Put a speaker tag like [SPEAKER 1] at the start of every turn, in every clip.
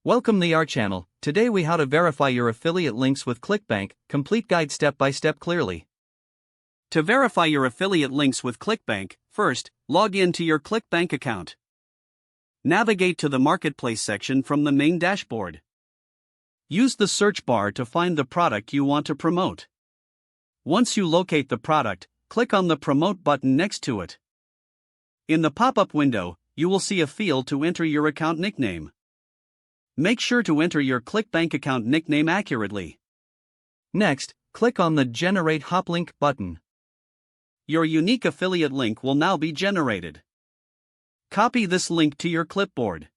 [SPEAKER 1] Welcome to our channel. Today we how to verify your affiliate links with ClickBank, complete guide step by step clearly. To verify your affiliate links with ClickBank, first, log in to your ClickBank account. Navigate to the Marketplace section from the main dashboard. Use the search bar to find the product you want to promote. Once you locate the product, click on the Promote button next to it. In the pop-up window, you will see a field to enter your account nickname. Make sure to enter your ClickBank account nickname accurately. Next, click on the Generate Hop Link button. Your unique affiliate link will now be generated. Copy this link to your clipboard.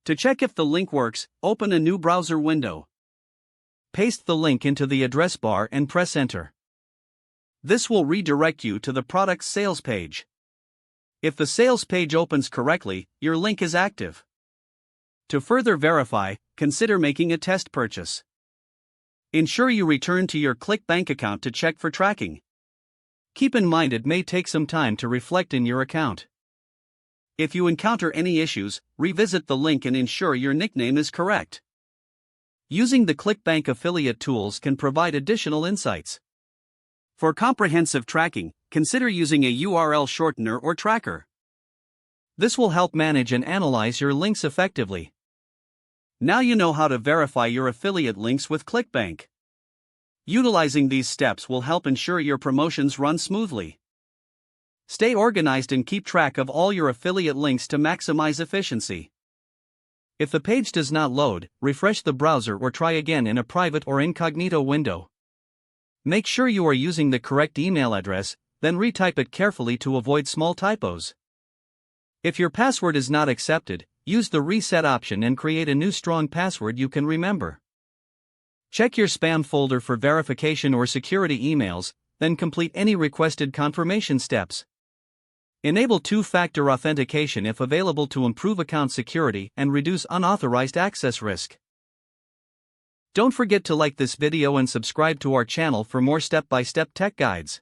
[SPEAKER 1] To check if the link works, open a new browser window. Paste the link into the address bar and press Enter. This will redirect you to the product's sales page. If the sales page opens correctly, your link is active. To further verify, consider making a test purchase. Ensure you return to your ClickBank account to check for tracking. Keep in mind it may take some time to reflect in your account. If you encounter any issues, revisit the link and ensure your nickname is correct. Using the ClickBank affiliate tools can provide additional insights. For comprehensive tracking, consider using a URL shortener or tracker. This will help manage and analyze your links effectively. Now you know how to verify your affiliate links with ClickBank. Utilizing these steps will help ensure your promotions run smoothly. Stay organized and keep track of all your affiliate links to maximize efficiency. If the page does not load, refresh the browser or try again in a private or incognito window. Make sure you are using the correct email address, then retype it carefully to avoid small typos. If your password is not accepted, use the reset option and create a new strong password you can remember. Check your spam folder for verification or security emails, then complete any requested confirmation steps. Enable two-factor authentication if available to improve account security and reduce unauthorized access risk. Don't forget to like this video and subscribe to our channel for more step-by-step tech guides.